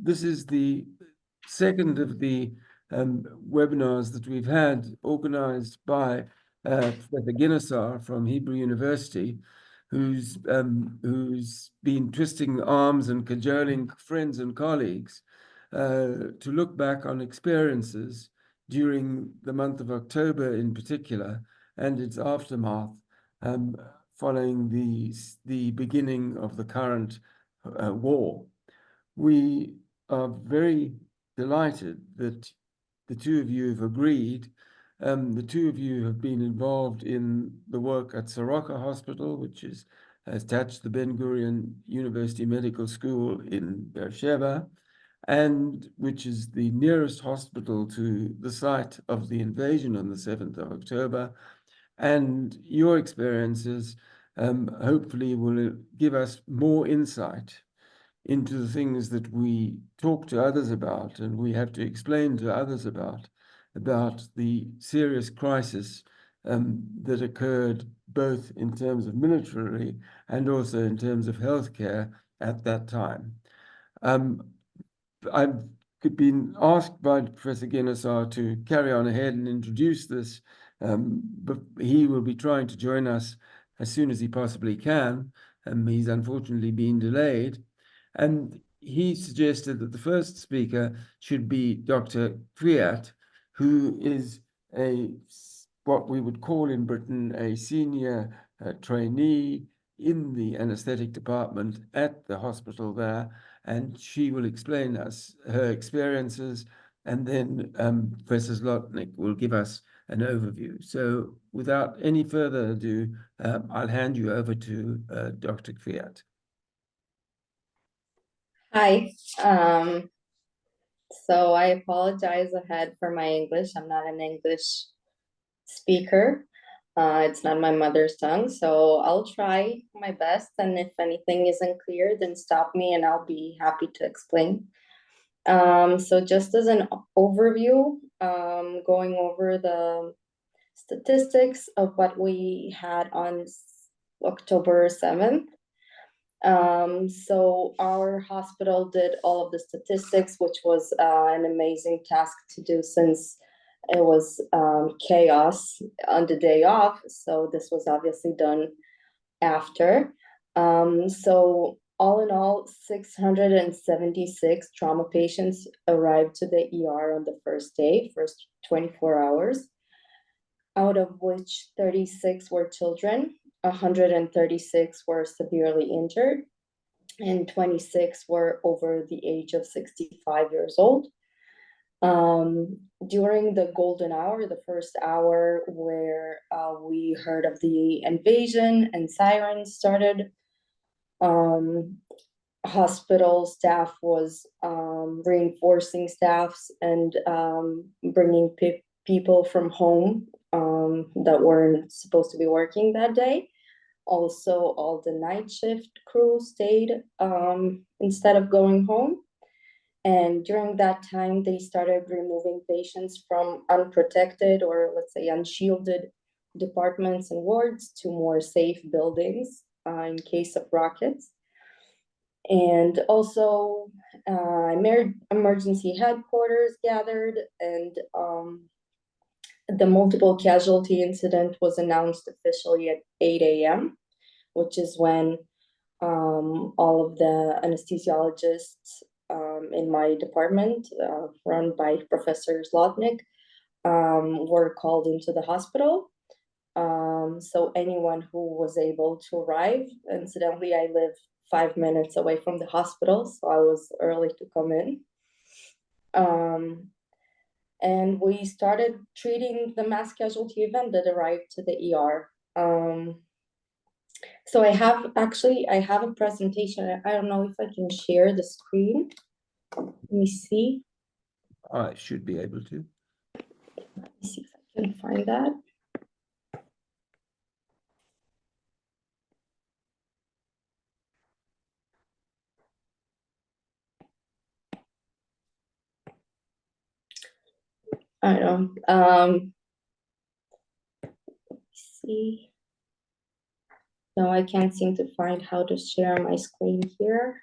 This is the second of the webinars that we've had organized by Professor Guinnessar from Hebrew University, who's been twisting arms and cajoling friends and colleagues to look back on experiences during the month of October in particular and its aftermath following the beginning of the current war. We are very delighted that the two of you have agreed. The two of you have been involved in the work at Soroka Hospital, which is attached to the Ben Gurion University Medical School in Beersheba, and which is the nearest hospital to the site of the invasion on the 7th of October. And your experiences hopefully will give us more insight into the things that we talk to others about and we have to explain to others about the serious crisis that occurred both in terms of military and also in terms of healthcare at that time. I've been asked by Professor Guinnessar to carry on ahead and introduce this, but he will be trying to join us as soon as he possibly can. He's unfortunately been delayed. And he suggested that the first speaker should be Dr. Kwiat, who is what we would call in Britain a senior trainee in the anesthetic department at the hospital there, and she will explain us her experiences, and then Professor Zlotnik will give us an overview. So without any further ado, I'll hand you over to Dr. Kwiat. Hi. So I apologize ahead for my English. I'm not an English speaker. It's not my mother's tongue, so I'll try my best. And if anything isn't clear, then stop me and I'll be happy to explain. So just as an overview, going over the statistics of what we had on October 7th. So our hospital did all of the statistics, which was an amazing task to do since it was chaos on the day off. So this was obviously done after. So all in all, 676 trauma patients arrived to the ER on the first 24 hours, out of which 36 were children, 136 were severely injured, and 26 were over the age of 65 years old. During the golden hour, the first hour where we heard of the invasion and sirens started, hospital staff was reinforcing staffs and bringing people from home that weren't supposed to be working that day. Also, all the night shift crew stayed instead of going home. And during that time, they started removing patients from unprotected or, let's say, unshielded departments and wards to more safe buildings in case of rockets. And also, emergency headquarters gathered, and the multiple casualty incident was announced officially at 8 a.m., which is when all of the anesthesiologists in my department, run by Professor Zlotnik, were called into the hospital. So anyone who was able to arrive, incidentally, I live 5 minutes away from the hospital, so I was early to come in. And we started treating the mass casualty event that arrived to the ER. So I have a presentation. I don't know if I can share the screen. Let me see. I should be able to. Let me see if I can find that. I don't know. See. No, I can't seem to find how to share my screen here.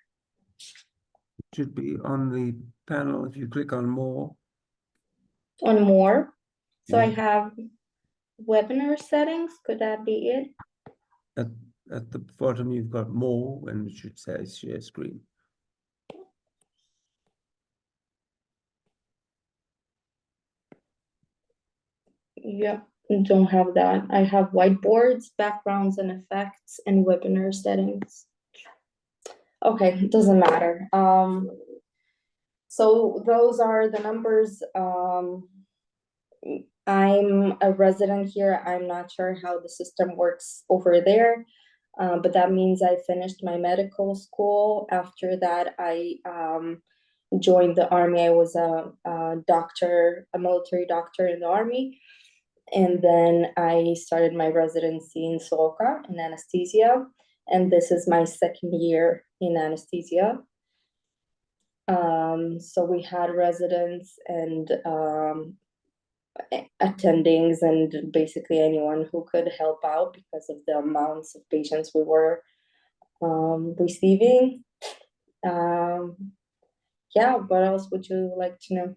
should be on the panel if you click on more. On more. So I Yeah. have webinar settings. Could that be it? At the bottom, you've got more, and it should say share screen. Yeah, don't have that. I have whiteboards, backgrounds and effects, and webinar settings. Okay, it doesn't matter. So those are the numbers. I'm a resident here. I'm not sure how the system works over there. But that means I finished my medical school. After that, I joined the army. I was a doctor, a military doctor in the army. And then I started my residency in Soka in anesthesia. And this is my second year in anesthesia. So we had residents and attendings and basically anyone who could help out because of the amounts of patients we were receiving. Yeah, what else would you like to know?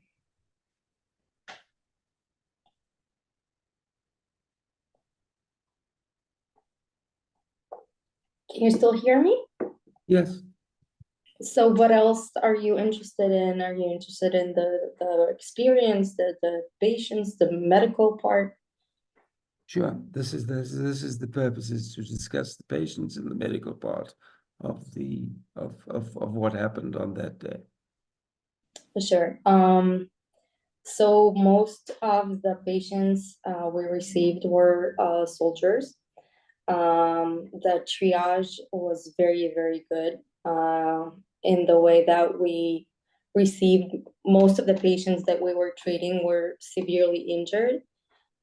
Can you still hear me? Yes. So what else are you interested in? Are you interested in the experience, the patients, the medical part? Sure. This is the purpose, is to discuss the patients and the medical part of what happened on that day. For sure. So most of the patients we received were soldiers. The triage was very, very good in the way that we received. Most of the patients that we were treating were severely injured,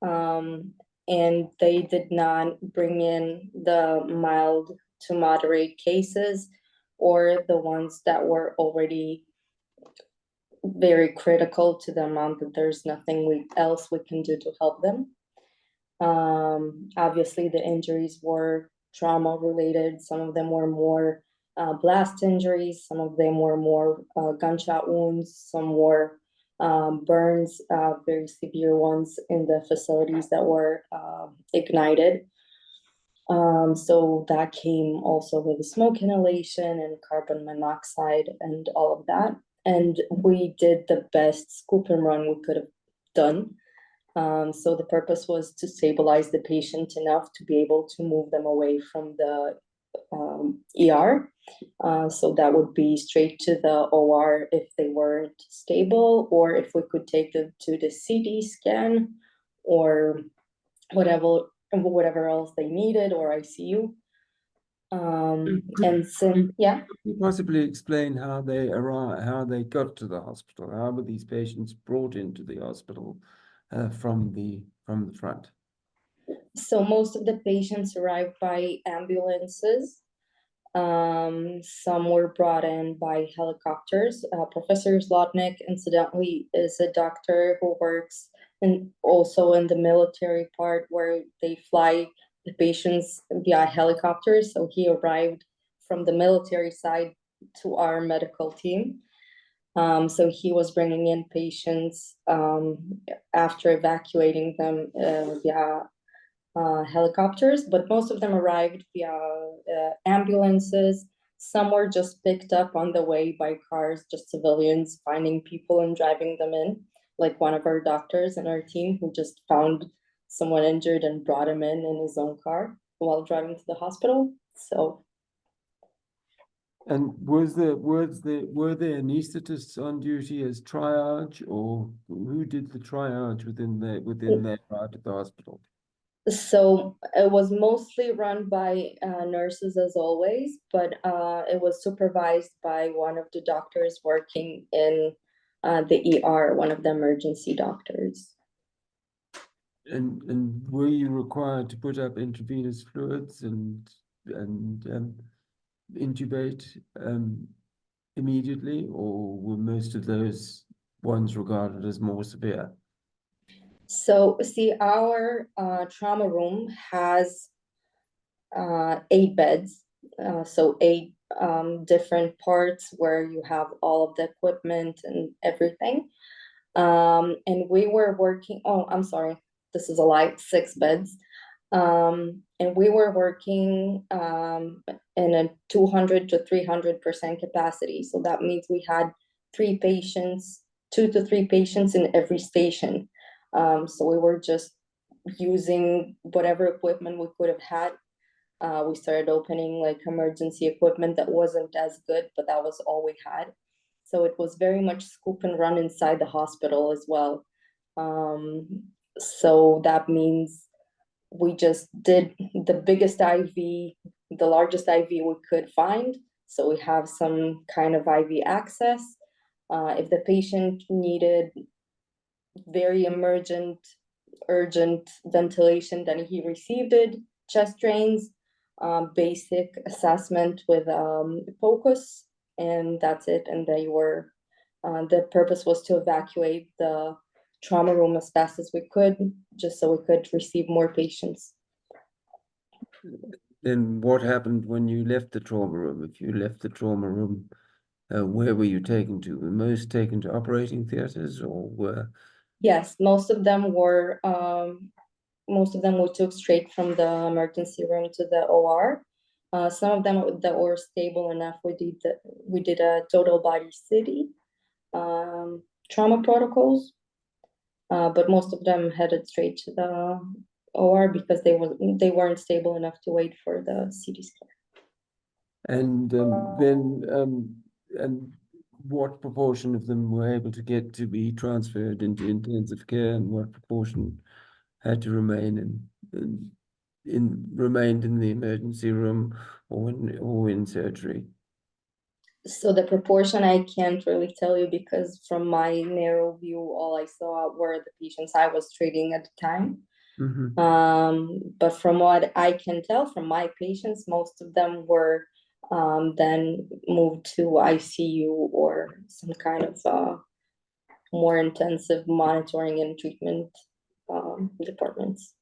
and they did not bring in the mild to moderate cases or the ones that were already very critical to the amount that there's nothing else we can do to help them. Obviously, the injuries were trauma related. Some of them were more blast injuries. Some of them were more gunshot wounds. Some were burns, very severe ones in the facilities that were ignited. So that came also with smoke inhalation and carbon monoxide and all of that. And we did the best scoop and run we could have done. So the purpose was to stabilize the patient enough to be able to move them away from the ER. So that would be straight to the OR if they weren't stable, or if we could take them to the CT scan or whatever else they needed, or ICU. And so, yeah. Could you possibly explain how they arrived, how they got to the hospital? How were these patients brought into the hospital from the front? So most of the patients arrived by ambulances. Some were brought in by helicopters. Professor Zlotnick, incidentally, is a doctor who works also in the military part where they fly the patients via helicopters. So he arrived from the military side to our medical team. So he was bringing in patients after evacuating them via helicopters, but most of them arrived via ambulances. Some were just picked up on the way by cars, just civilians finding people and driving them in, like one of our doctors in our team who just found someone injured and brought him in his own car while driving to the hospital. So. And were there anesthetists on duty as triage, or who did the triage within that part of the hospital? So it was mostly run by nurses as always, but it was supervised by one of the doctors working in the ER, one of the emergency doctors. And were you required to put up intravenous fluids and intubate immediately, or were most of those ones regarded as more severe? So see, our trauma room has 8 beds, so 8 different parts where you have all of the equipment and everything. And we were working, oh, I'm sorry, this is a lie, 6 beds. And we were working in a 200 to 300% capacity. So that means we had 3 patients, 2 to 3 patients in every station. So we were just using whatever equipment we could have had. We started opening like emergency equipment that wasn't as good, but that was all we had. So it was very much scoop and run inside the hospital as well. So that means we just did the biggest IV, the largest IV we could find. So we have some kind of IV access. If the patient needed very emergent, urgent ventilation, then he received it, chest drains, basic assessment with POCUS, and that's it. And they were, the purpose was to evacuate the trauma room as fast as we could, just so we could receive more patients. Then what happened when you left the trauma room? If you left the trauma room, where were you taken to? Were most taken to operating theaters, or were? Yes, most of them we took straight from the emergency room to the OR. Some of them that were stable enough, we did a total body CT, trauma protocols, but most of them headed straight to the OR because they weren't stable enough to wait for the CT scan. And and what proportion of them were able to get to be transferred into intensive care, and what proportion had to remained in the emergency room or in surgery? So the proportion I can't really tell you, because from my narrow view, all I saw were the patients I was treating at the time. But from what I can tell from my patients, most of them were then moved to ICU or some kind of more intensive monitoring and treatment departments.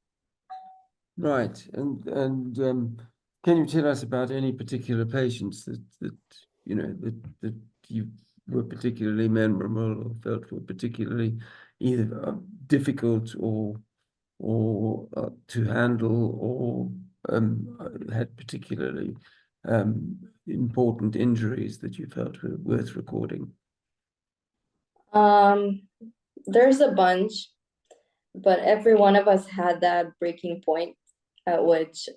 Right, and can you tell us about any particular patients that you know that you were particularly memorable or felt were particularly either difficult or to handle, or had particularly important injuries that you felt were worth recording? There's a bunch, but every one of us had that breaking point at which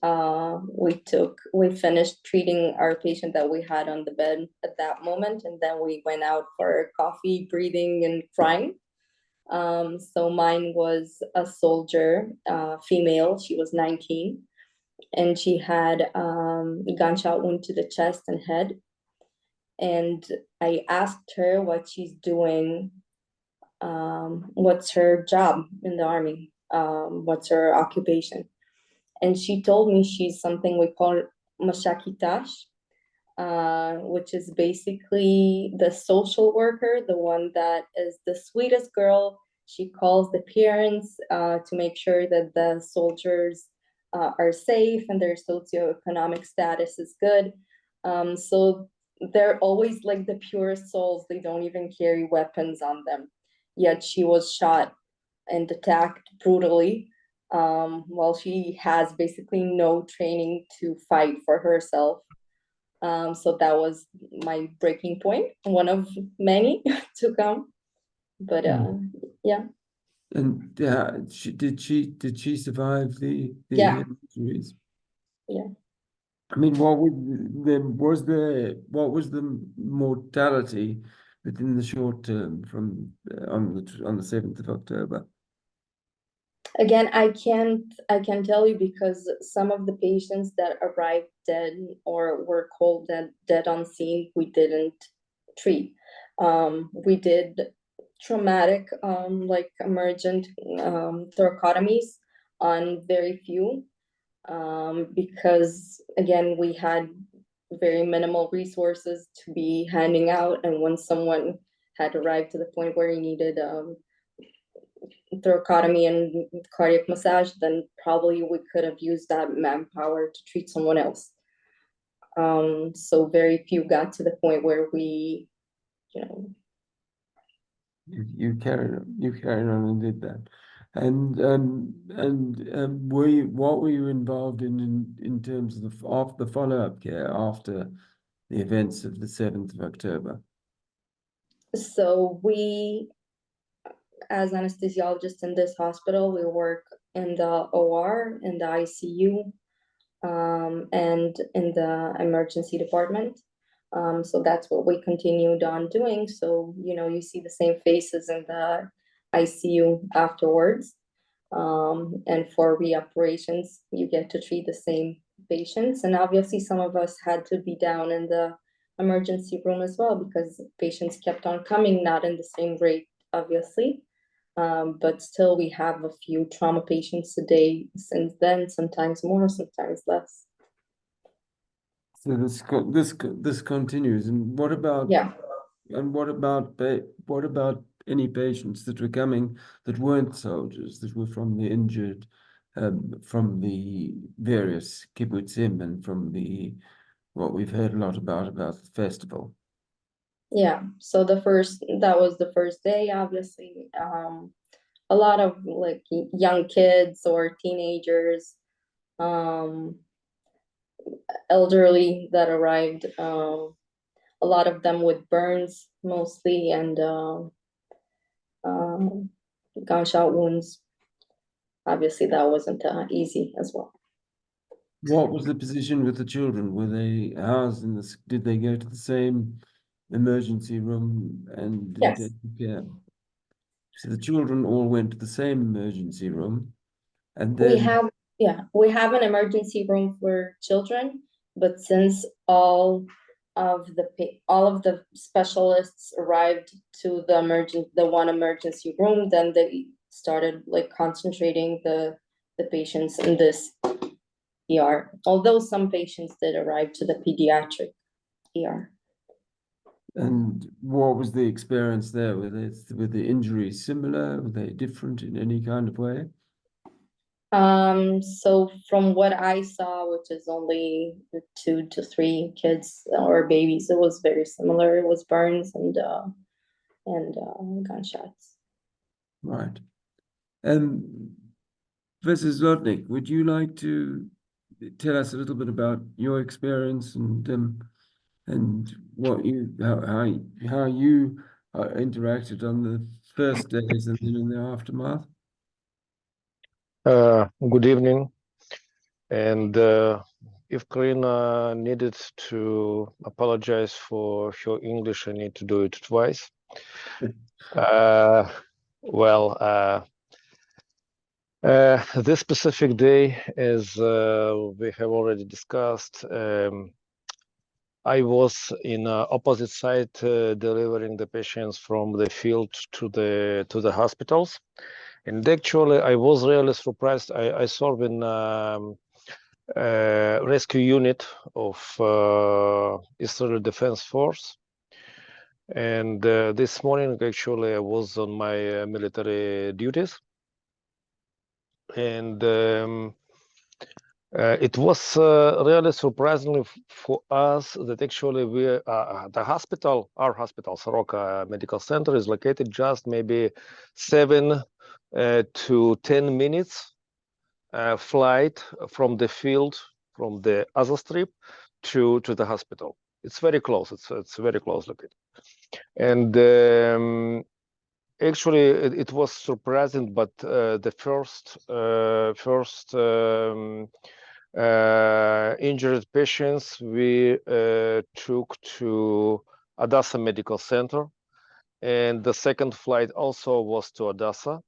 we finished treating our patient that we had on the bed at that moment, and then we went out for coffee, breathing, and crying. So mine was a soldier, female. She was 19, and she had a gunshot wound to the chest and head. And I asked her what she's doing, what's her job in the army, what's her occupation. And she told me she's something we call mashakitash, which is basically the social worker, the one that is the sweetest girl. She calls the parents to make sure that the soldiers are safe and their socioeconomic status is good. So they're always like the purest souls. They don't even carry weapons on them. Yet she was shot and attacked brutally, while she has basically no training to fight for herself. So that was my breaking point, one of many to come. But yeah. And did she survive the Yeah. injuries? Yeah. I mean, what was the mortality within the short term from on the 7th of October? Again, I can tell you because some of the patients that arrived dead or were called dead on scene, we didn't treat. We did traumatic, like emergent thoracotomies on very few, because again, we had very minimal resources to be handing out. And when someone had arrived to the point where he needed thoracotomy and cardiac massage, then probably we could have used that manpower to treat someone else. So very few got to the point where we, you know, You carried on and did that. And what were you involved in terms of the follow-up care after the events of the 7th of October? so we, as anesthesiologists in this hospital, we work in the OR, in the ICU, and in the emergency department. So that's what we continued on doing. So, you know, you see the same faces in the ICU afterwards. And for reoperations, you get to treat the same patients. And obviously, some of us had to be down in the emergency room as well because patients kept on coming, not in the same rate, obviously. But still, we have a few trauma patients a day since then, sometimes more, sometimes less. So this continues. And what about Yeah. what about any patients that were coming that weren't soldiers, that were from the injured, from the various kibbutzim and from what we've heard a lot about the festival? Yeah, so that was the first day, obviously. A lot of like young kids or teenagers, um, elderly that arrived, a lot of them with burns mostly and um, gunshot wounds. Obviously, that wasn't easy as well. What was the position with the children? Were they housed in this? Did they go to the same emergency room and Yes. intensive care? So the children all went to the same emergency room, and We then have, yeah, we have an emergency room for children, but since all of the specialists arrived to the one emergency room, then they started like concentrating the patients in this ER. Although some patients did arrive to the pediatric ER. and what was the experience there? Were the injuries similar? Were they different in any kind of way? So from what I saw, which is only 2 to 3 kids or babies, it was very similar. It was burns and gunshots. Right. Professor Zlotnick, would you like to tell us a little bit about your experience and what how you interacted on the first days and then in the aftermath? Good evening. And if Karina needed to apologize for her English, I need to do it twice. This specific day, as we have already discussed, I was in opposite side delivering the patients from the field to the hospitals. And actually, I was really surprised. I serve in rescue unit of Israel Defense Force. And this morning, actually, I was on my military duties. And it was really surprising for us that actually our hospital, Soroka Medical Center, is located just maybe 7 to 10 minutes flight from the field, from the Gaza Strip to the hospital. It's very close. It's very close located. And actually, it was surprising, but the first injured patients we took to Hadassah Medical Center, and the second flight also was to Hadassah,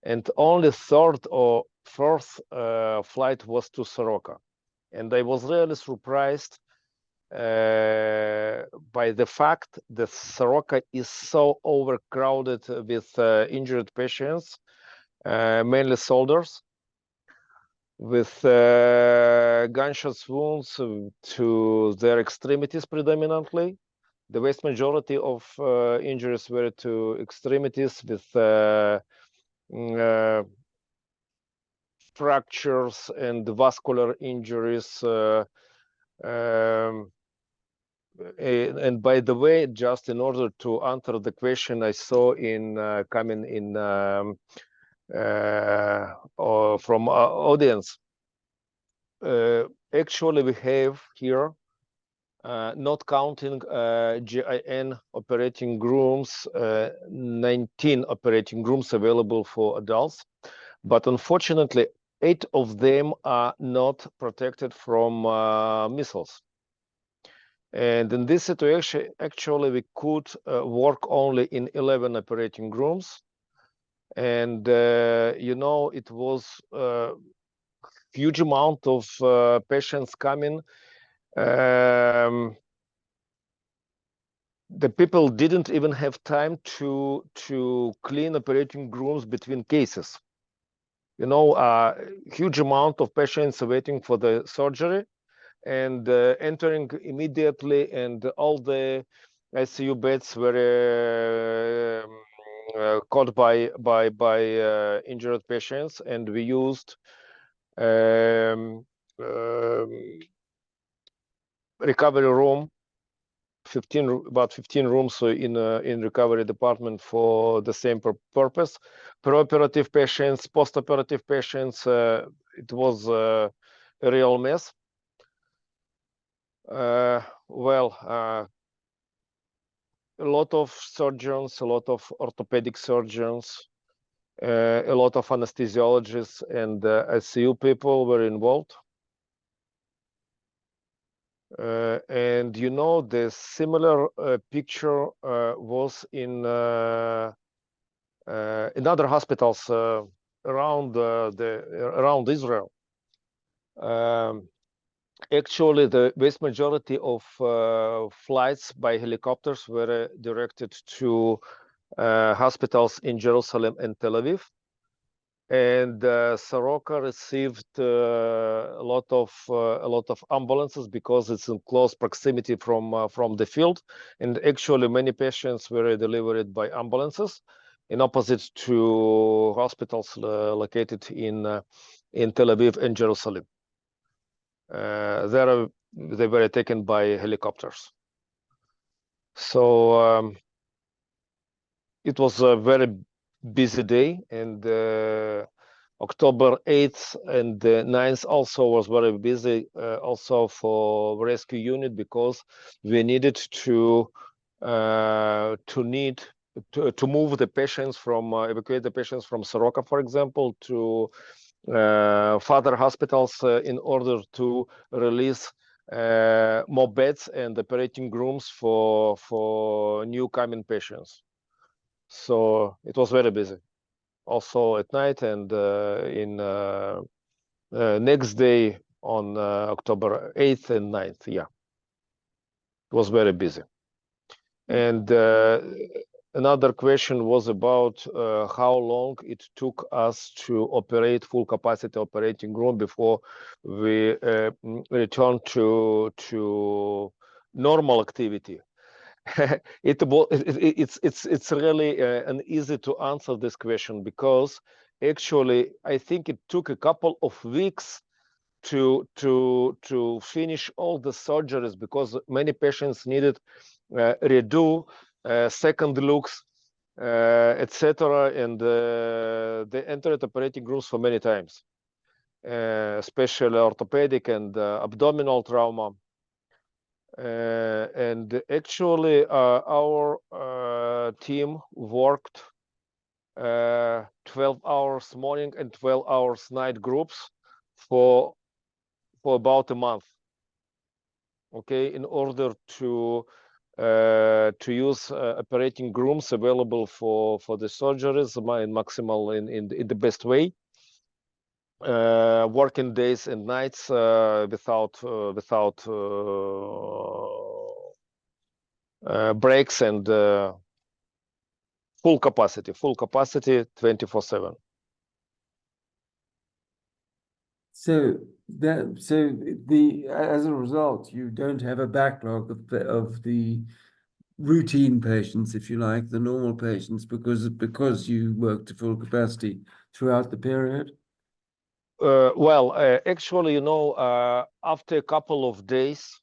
and only third or fourth flight was to Soroka. And I was really surprised by the fact that Soroka is so overcrowded with injured patients, mainly soldiers, with gunshot wounds to their extremities predominantly. The vast majority of injuries were to extremities with fractures and vascular injuries And by the way, just in order to answer the question I saw in coming in or from our audience, actually we have here, not counting GIN operating rooms, 19 operating rooms available for adults, but unfortunately 8 of them are not protected from missiles. And in this situation, actually, we could work only in 11 operating rooms. And, you know, it was a huge amount of patients coming. The people didn't even have time to clean operating rooms between cases. You know, a huge amount of patients waiting for the surgery and entering immediately, and all the ICU beds were caught by injured patients, and we used recovery room, about 15 rooms in recovery department for the same purpose. Pre-operative patients, post-operative patients, it was a real mess. Well, a lot of surgeons, a lot of orthopedic surgeons, a lot of anesthesiologists and ICU people were involved. And you know, the similar picture was in other hospitals around Israel. Actually, the vast majority of flights by helicopters were directed to hospitals in Jerusalem and Tel Aviv. And Soroka received a lot of ambulances because it's in close proximity from the field. And actually, many patients were delivered by ambulances, in opposite to hospitals located in Tel Aviv and Jerusalem. They were taken by helicopters. So it was a very busy day, and October 8th and 9th also was very busy, also for rescue unit, because we needed to move the patients from evacuate the patients from Soroka, for example, to further hospitals in order to release more beds and operating rooms for new coming patients. So it was very busy, also at night, and in next day on October 8th and 9th. Yeah, it was very busy. And another question was about how long it took us to operate full capacity operating room before we returned to normal activity. It's really an easy to answer this question, because actually I think it took a couple of weeks to finish all the surgeries, because many patients needed redo second looks, etc., and they entered operating rooms for many times, especially orthopedic and abdominal trauma. And actually our team worked 12 hours morning and 12 hours night groups for about a month, okay, in order to use operating rooms available for the surgeries in maximal in the best way, working days and nights without breaks, and full capacity 24/7. So as a result, you don't have a backlog of the routine patients, if you like, the normal patients, because you work to full capacity throughout the period. Actually, after a couple of days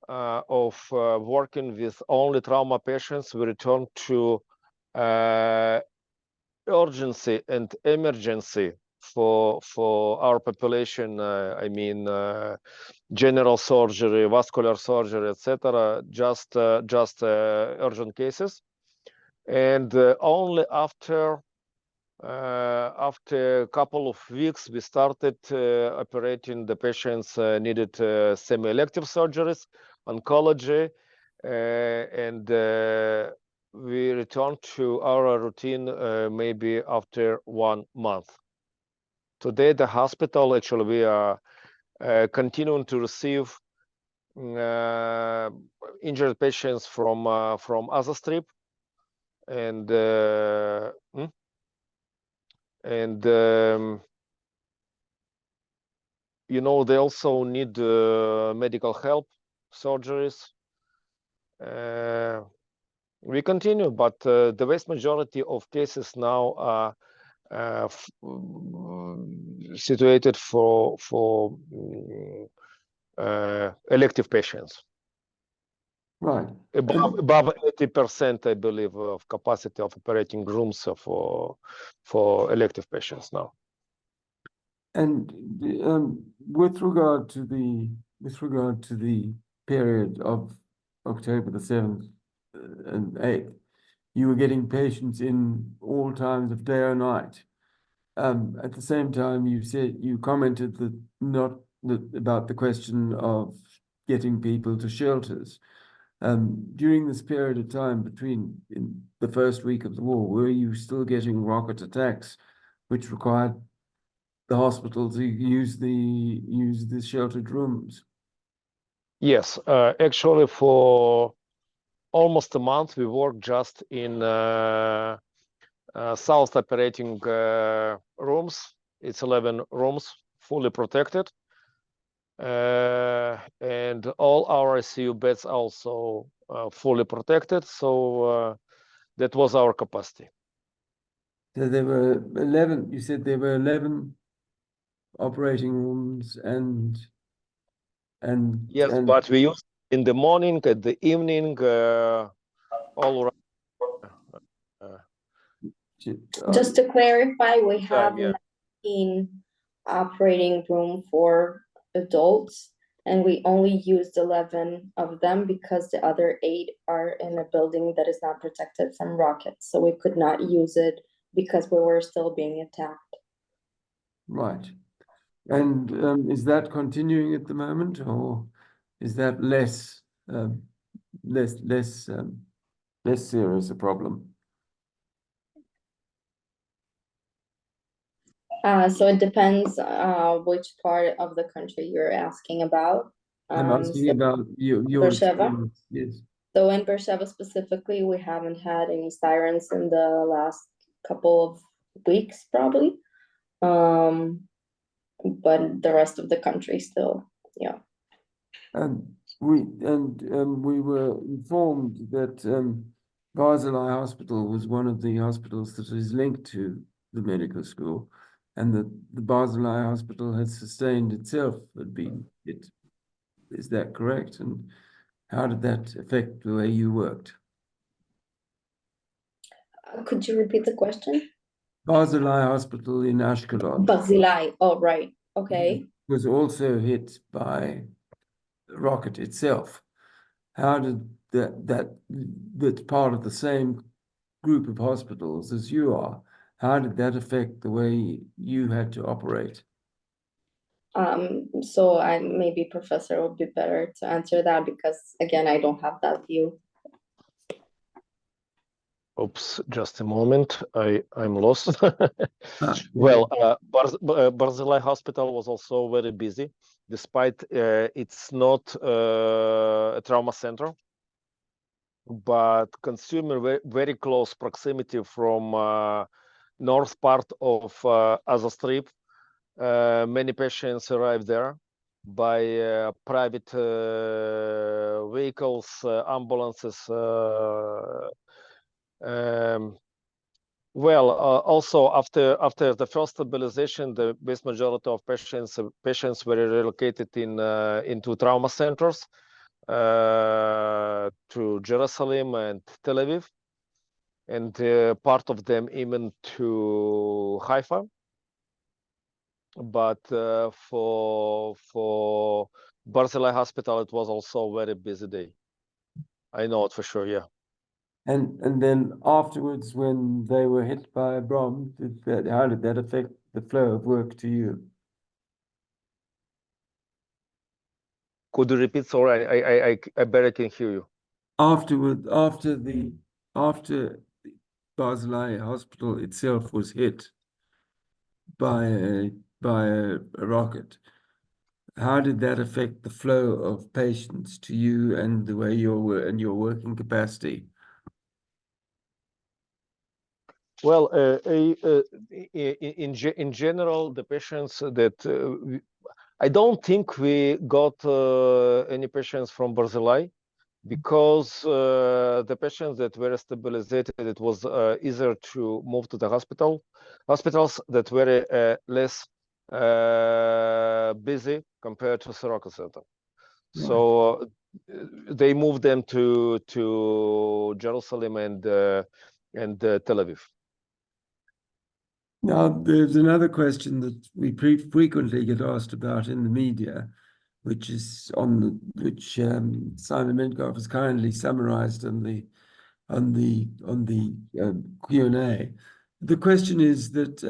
of working with only trauma patients, we returned to urgency and emergency for our population. I mean, general surgery, vascular surgery, etc. Just urgent cases, and only after a couple of weeks, we started operating the patients needed semi-elective surgeries, oncology, and we returned to our routine maybe after 1 month. Today, the hospital, actually, we are continuing to receive injured patients from Azastrip, and they also need medical help, surgeries. We continue, but the vast majority of cases now are situated for elective patients. Right. Above 80%, I believe, of capacity of operating rooms for elective patients now. And with regard to the period of October the 7th and 8th, you were getting patients in all times of day or night. At the same time, you commented about the question of getting people to shelters. During this period of time in the first week of the war, were you still getting rocket attacks, which required the hospital to use the sheltered rooms? Yes, actually, for almost a month, we worked just in south operating rooms. It's 11 rooms, fully protected, and all our ICU beds also fully protected. So that was our capacity. So there were 11. You said there were 11 operating rooms and yes, but we used in the morning, at the evening, all around. Just to clarify, we have yeah. 19 operating room for adults, and we only used 11 of them because the other 8 are in a building that is not protected from rockets. So we could not use it because we were still being attacked. Right. And is that continuing at the moment, or is that less serious a problem? So it depends which part of the country you're asking about. I'm asking about your Beersheba? experience. Yes. So in Beersheba specifically, we haven't had any sirens in the last couple of weeks, probably. But the rest of the country still, yeah. We were informed that Barzilai Hospital was one of the hospitals that is linked to the medical school, and that the Barzilai Hospital has sustained itself had been hit. Is that correct? And how did that affect the way you worked? Could you repeat the question? Barzilai Hospital in Ashkelon Barzilai, oh, right, okay. was also hit by the rocket itself. How did that's part of the same group of hospitals as you are, how did that affect the way you had to operate? So maybe Professor would be better to answer that because again, I don't have that view. Oops, just a moment. I'm lost. Well, Barzilai Hospital was also very busy, despite it's not a trauma center, but consuming very close proximity from north part of Azastrip. Many patients arrive there by private vehicles, ambulances, Well, also after the first stabilization, the vast majority of patients were relocated into trauma centers to Jerusalem and Tel Aviv, and part of them even to Haifa. But for Barzilai Hospital, it was also a very busy day. I know it for sure, yeah. And then afterwards, when they were hit by a bomb, how did that affect the flow of work to you? Could you repeat? Sorry, I barely can hear you. Afterward, after Barzilai Hospital itself was hit by a rocket, how did that affect the flow of patients to you and the way your working capacity? Well, in general, the patients that I don't think we got any patients from Barzilai, because the patients that were stabilized, it was easier to move to the hospitals that were less busy compared to Soroka Center. Right. So they moved them to Jerusalem and Tel Aviv. Now, there's another question that we frequently get asked about in the media, which is which Simon Minkoff has kindly summarized on the Q&A. The question is that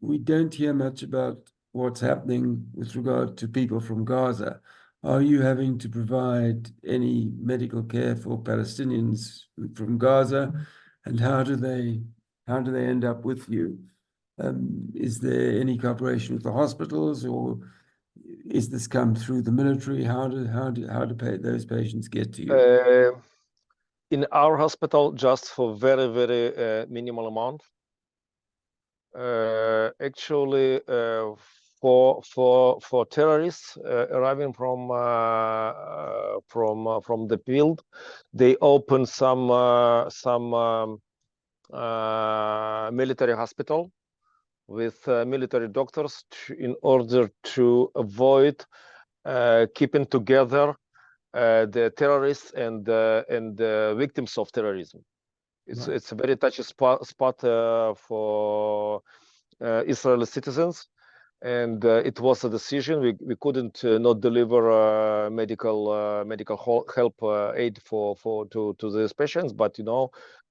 we don't hear much about what's happening with regard to people from Gaza. Are you having to provide any medical care for Palestinians from Gaza, and how do they end up with you? Is there any cooperation with the hospitals, or is this come through the military? How do those patients get to you? In our hospital, just for very minimal amount. Actually, for terrorists arriving from the field, they open some military hospital with military doctors in order to avoid keeping together the terrorists and the victims of terrorism. It's a very touchy spot for Israeli citizens, and it was a decision. We couldn't not deliver medical help aid to these patients, but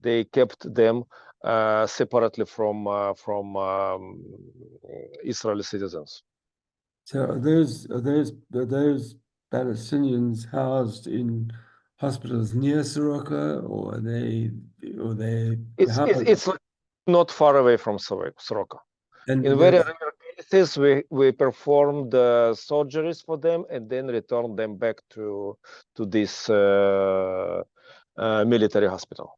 they kept them separately from Israeli citizens. So are those Palestinians housed in hospitals near Soroka, or are they It's not far away from Soroka. And in very rare cases, we perform the surgeries for them and then return them back to this military hospital.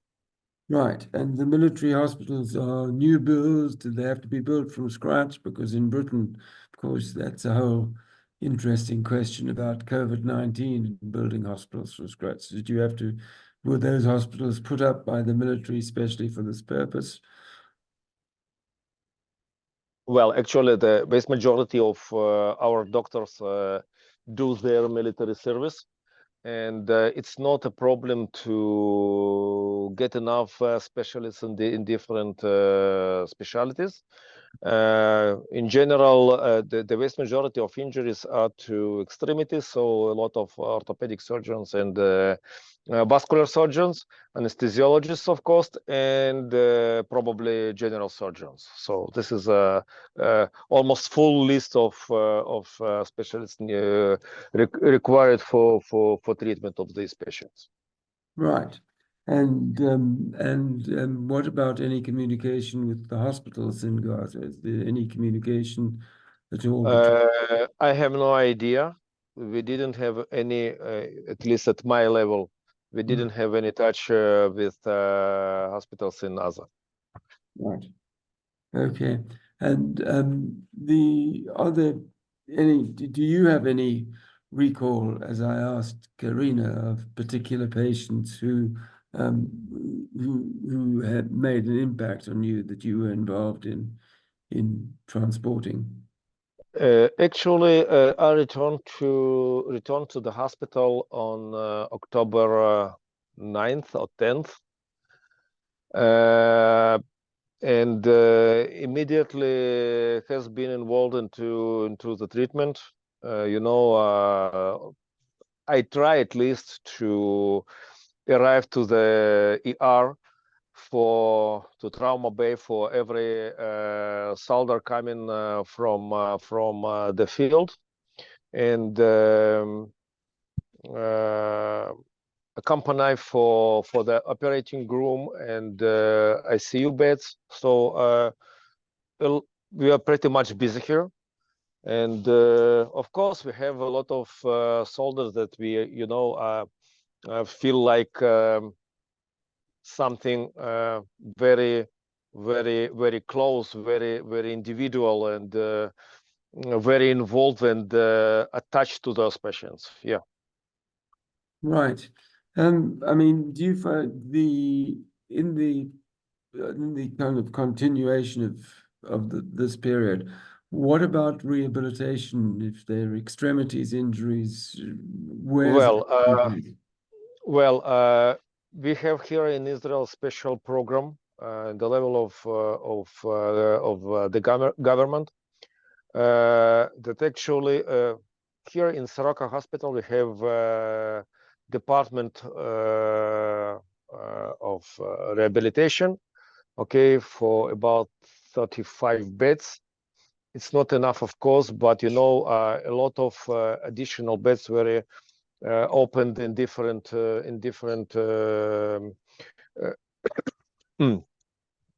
Right, and the military hospitals are new builds. Do they have to be built from scratch? Because in Britain, of course, that's a whole interesting question about COVID-19 and building hospitals from scratch. Were those hospitals put up by the military especially for this purpose? Well, actually, the vast majority of our doctors do their military service, and it's not a problem to get enough specialists in different specialties. In general, the vast majority of injuries are to extremities, so a lot of orthopedic surgeons and vascular surgeons, anesthesiologists, of course, and probably general surgeons. So this is a almost full list of specialists required for treatment of these patients. Right. And what about any communication with the hospitals in Gaza? Is there any communication at all? I have no idea. We didn't have any, at least at my level, we didn't have any touch with hospitals in Gaza. Right. Okay. And do you have any recall, as I asked Karina, of particular patients who who had made an impact on you that you were involved in transporting? Actually, I returned to the hospital on October 9th or 10th, and immediately has been involved into the treatment. I try at least to arrive to the ER to trauma bay for every soldier coming from the field, and accompany for the operating room and ICU beds. So we are pretty much busy here, and of course we have a lot of soldiers that we feel like something very, very, very close, very, very individual, and very involved and attached to those patients. Yeah. Right. I mean, do you find in the kind of continuation of this period, what about rehabilitation if there are extremities injuries? Well, we have here in Israel special program the level of the government that actually here in Soroka Hospital we have department of rehabilitation, okay, for about 35 beds. It's not enough, of course, but a lot of additional beds were opened in different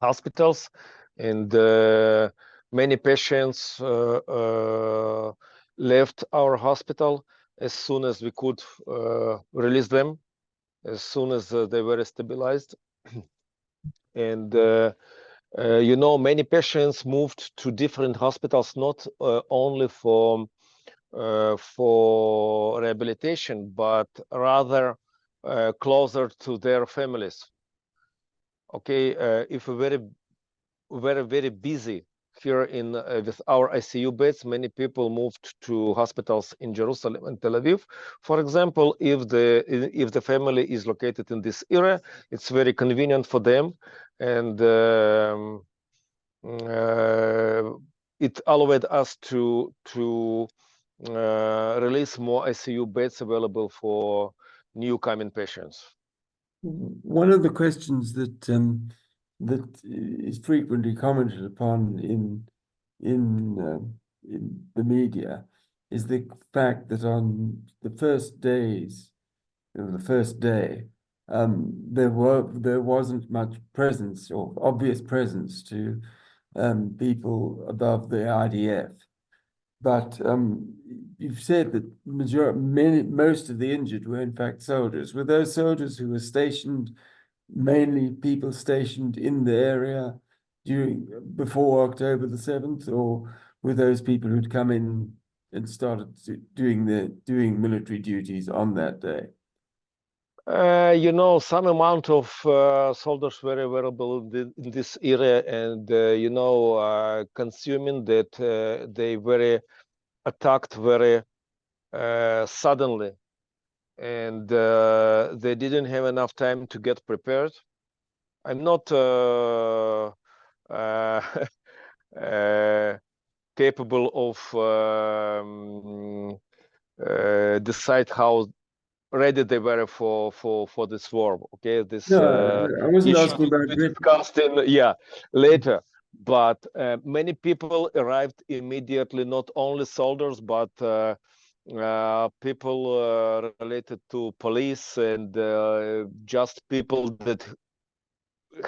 hospitals, and many patients left our hospital as soon as we could release them, as soon as they were stabilized. And many patients moved to different hospitals, not only for rehabilitation, but rather closer to their families. Okay, if we're very busy here with our ICU beds, many people moved to hospitals in Jerusalem and Tel Aviv. For example, if the family is located in this area, it's very convenient for them, and it allowed us to release more ICU beds available for new coming patients. One of the questions that is frequently commented upon in the media is the fact that on the first day, there wasn't much presence or obvious presence to people above the IDF. But you've said that most of the injured were in fact soldiers. Were those soldiers who were stationed, mainly people stationed in the area before October the 7th, or were those people who'd come in and started doing military duties on that day? Some amount of soldiers were available in this area, and consuming that they were attacked very suddenly, and they didn't have enough time to get prepared. I'm not capable of decide how ready they were for this war. Okay, this I wasn't asking about discussed later, but many people arrived immediately, not only soldiers, but people related to police and just people that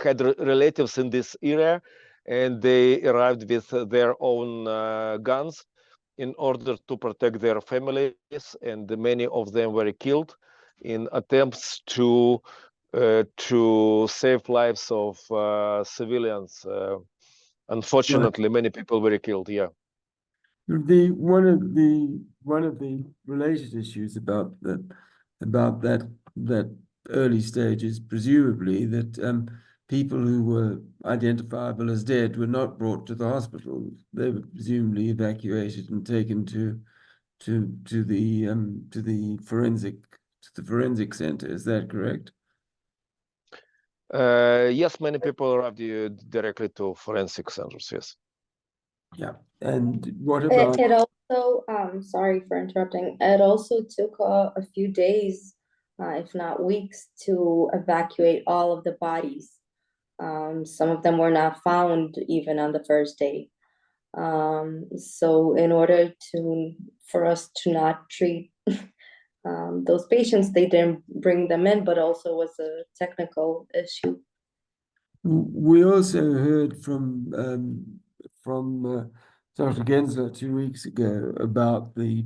had relatives in this area, and they arrived with their own guns in order to protect their families, and many of them were killed in attempts to save lives of civilians. Unfortunately, many people were killed. Yeah. One of the related issues about that early stages, presumably, that people who were identifiable as dead were not brought to the hospital. They were presumably evacuated and taken to the forensic center. Is that correct? Yes, many people arrived directly to forensic centers. Yes. Yeah. And what about? It also, sorry for interrupting, it also took a few days, if not weeks, to evacuate all of the bodies. Some of them were not found even on the first day. So in order for us to not treat those patients, they didn't bring them in, but also was a technical issue. We also heard from Dr. Gensler 2 weeks ago about the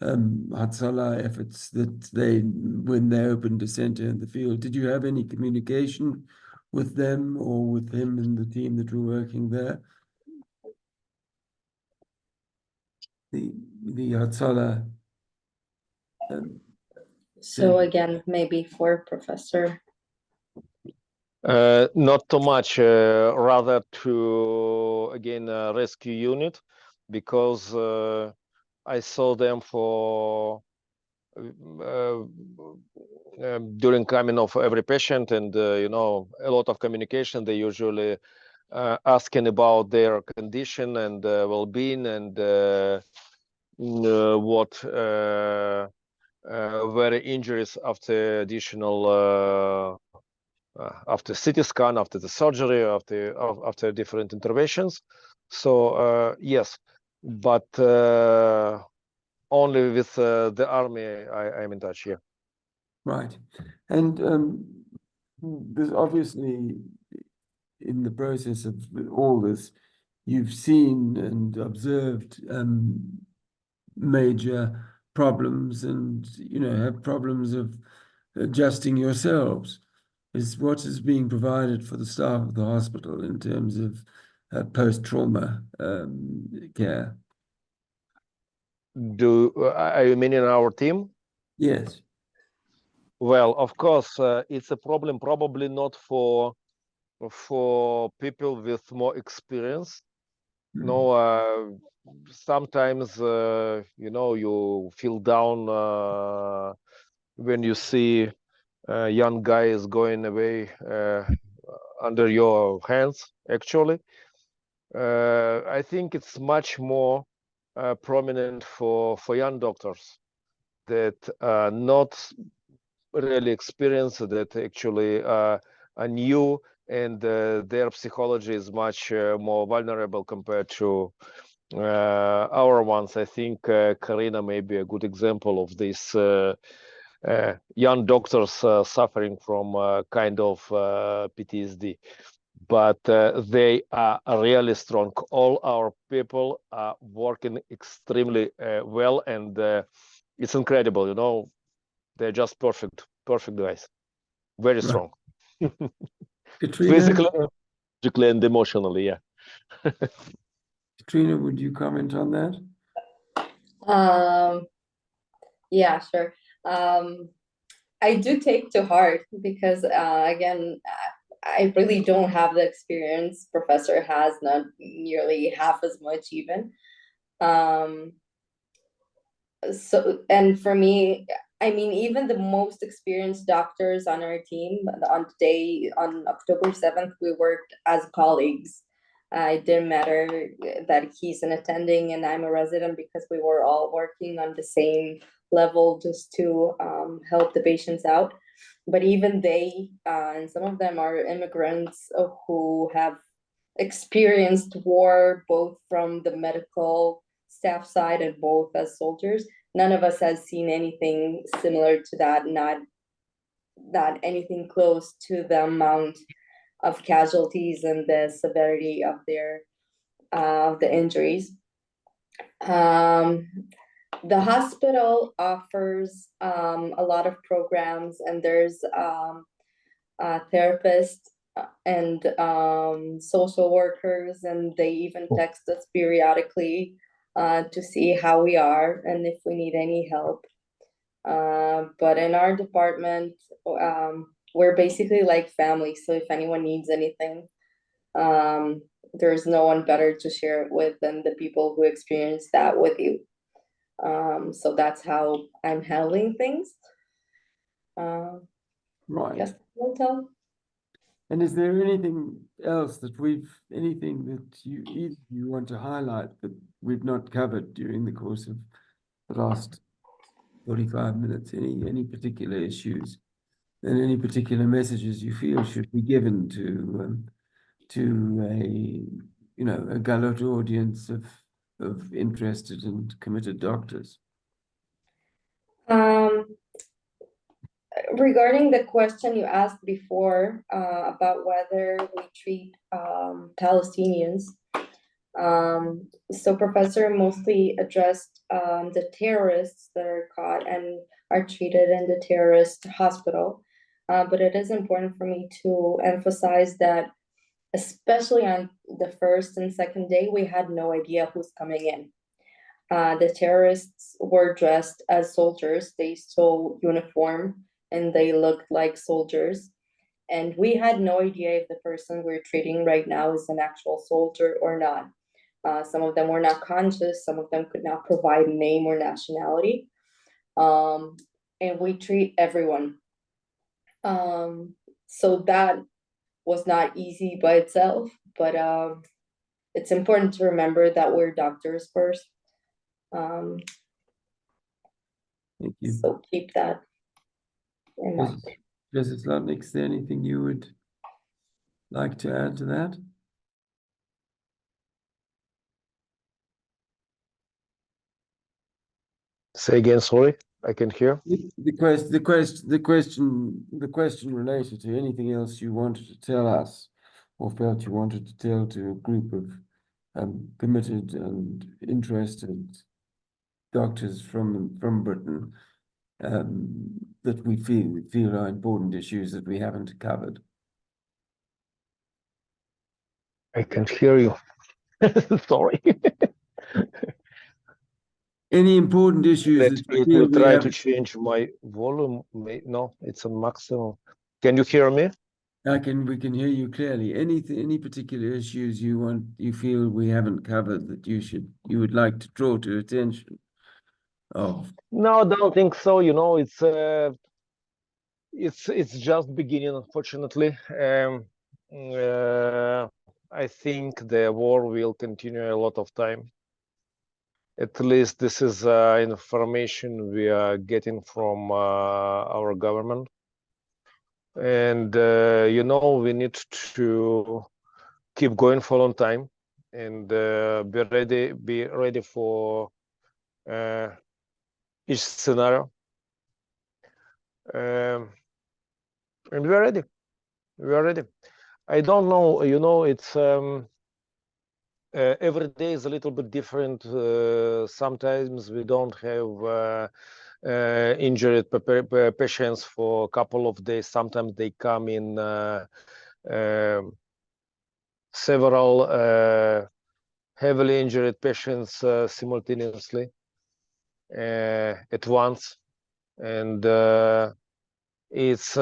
Hatzalah efforts that when they opened a center in the field. Did you have any communication with them or with him and the team that were working there? The Hatzalah. So again, maybe for Professor. Not too much, rather to, again, rescue unit, because I saw them for during coming of every patient, and you know, a lot of communication. They usually asking about their condition and well-being, and what very injuries after additional after CT scan, after the surgery, after different interventions. So yes, but only with the army I'm in touch here. Right. And there's obviously, in the process of all this, you've seen and observed major problems, and have problems of adjusting yourselves. What is being provided for the staff of the hospital in terms of post-trauma care? Are you meaning our team? Yes. Well, of course, it's a problem probably not for people with more experience. No, sometimes you feel down when you see a young guy is going away under your hands. Actually, I think it's much more prominent for young doctors that not really experienced, that actually are new, and their psychology is much more vulnerable compared to our ones. I think Karina may be a good example of this. Young doctors suffering from kind of PTSD, but they are really strong. All our people are working extremely well, and it's incredible. They're just perfect guys, very strong. Katrina, Physically and emotionally, yeah. Katrina, would you comment on that? Yeah, sure. I do take to heart because again, I really don't have the experience Professor has, not nearly half as much even. So, and for me, I mean, even the most experienced doctors on our team, on October 7th, we worked as colleagues. It didn't matter that he's an attending and I'm a resident, because we were all working on the same level just to help the patients out. But even they, and some of them are immigrants who have experienced war, both from the medical staff side and both as soldiers. None of us has seen anything similar to that, not anything close to the amount of casualties and the severity of the injuries. The hospital offers a lot of programs, and there's therapists and social workers, and they even text us periodically to see how we are and if we need any help. But in our department, we're basically like family. So if anyone needs anything, there's no one better to share it with than the people who experience that with you. So that's how I'm handling things. Right. Yes, we'll tell. And is there anything else anything that you want to highlight that we've not covered during the course of the last 45 minutes? Any particular issues and any particular messages you feel should be given to a Galot audience of interested and committed doctors? Regarding the question you asked before about whether we treat Palestinians, so Professor mostly addressed the terrorists that are caught and are treated in the terrorist hospital. But it is important for me to emphasize that, especially on the first and second day, we had no idea who's coming in. The terrorists were dressed as soldiers. They stole uniform and they looked like soldiers. And we had no idea if the person we're treating right now is an actual soldier or not. Some of them were not conscious. Some of them could not provide name or nationality. And we treat everyone. So that was not easy by itself, but it's important to remember that we're doctors first. Thank you. So keep that in mind. Justice Lutnick, is there anything you would like to add to that? Say again, sorry, I can hear. The question related to anything else you wanted to tell us or felt you wanted to tell to a group of committed and interested doctors from Britain that we feel are important issues that we haven't covered. I can't hear you. Sorry. Any important issues that you Let feel me we try to haven't? change my volume. No, it's on maximum. Can you hear me? We can hear you clearly. Any particular issues you feel we haven't covered that you would like to draw to attention of? No, I don't think so. You know, it's just beginning, unfortunately. I think the war will continue a lot of time. At least this is information we are getting from our government. And, you know, we need to keep going for a long time and be ready for each scenario. And we're ready. We are ready. I don't know, you know, it's every day is a little bit different. Sometimes we don't have injured patients for a couple of days. Sometimes they come in several heavily injured patients simultaneously at once, and it's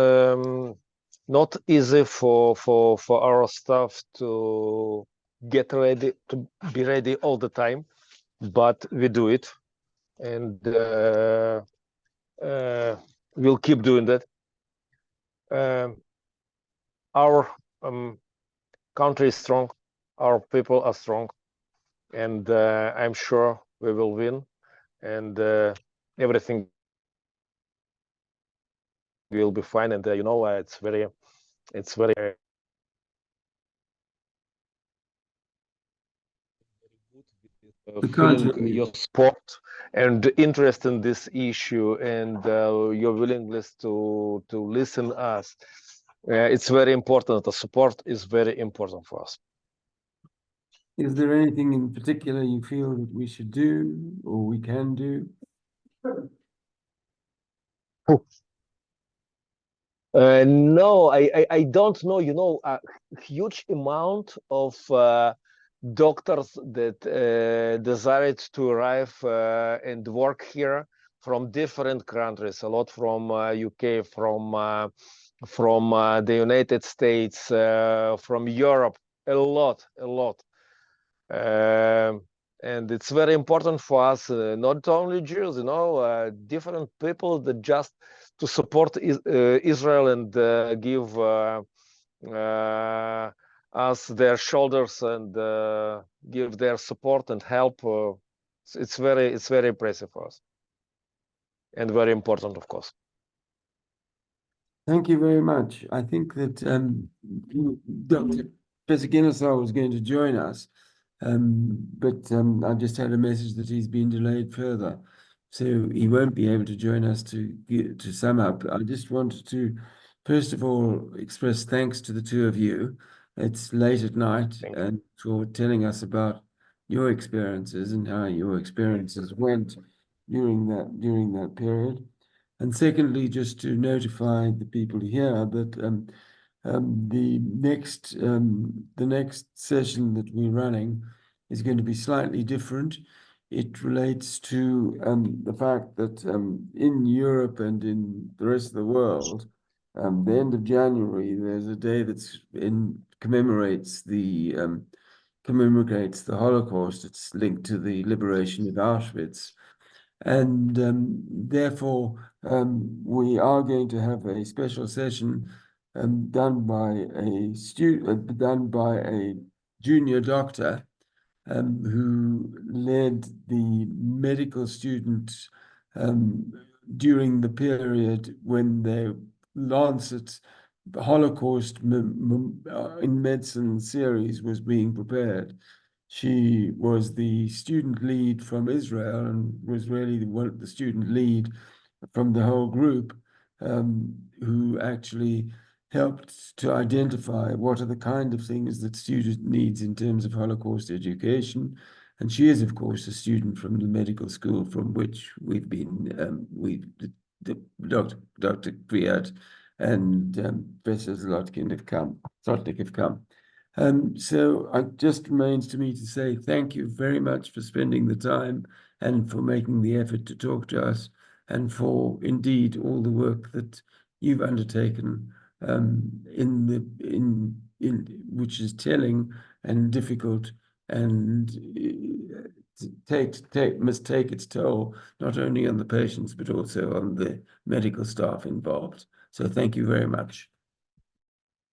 not easy for our staff to get ready, to be ready all the time, but we do it, and we'll keep doing that. Our country is strong, our people are strong, and I'm sure we will win, and everything will be fine. And you know, it's very feeling your support and interest in this issue, and your willingness to listen us. It's very important. The support is very important for us. Is there anything in particular you feel that we should do or we can do? No, I don't know. You know, a huge amount of doctors that desired to arrive and work here from different countries, a lot from UK, from the United States, from Europe, a lot. And it's very important for us, not only Jews, different people that just to support Israel and give us their shoulders and give their support and help. It's very impressive for us and very important, of course. Thank you very much. I think that Dr. Professor Guinnessar was going to join us, but I just had a message that he's been delayed further, so he won't be able to join us to sum up. I just wanted to, first of all, express thanks to the two of you. It's late at night, Thank you. and for telling us about your experiences and how your experiences went during that period. And secondly, just to notify the people here that the next session that we're running is going to be slightly different. It relates to the fact that in Europe and in the rest of the world, the end of January, there's a day that's commemorates the Holocaust. It's linked to the liberation of Auschwitz. And therefore, we are going to have a special session done by a junior doctor who led the medical students during the period when the Lancet Holocaust in Medicine series was being prepared. She was the student lead from Israel and was really the student lead from the whole group, who actually helped to identify what are the kind of things that student needs in terms of Holocaust education. And she is, of course, a student from the medical school from which we've been, Dr. Kwiat and Professor Zlotnik have come. So it just remains to me to say thank you very much for spending the time and for making the effort to talk to us, and for indeed all the work that you've undertaken which is telling and difficult, and must take its toll not only on the patients but also on the medical staff involved. So thank you very much.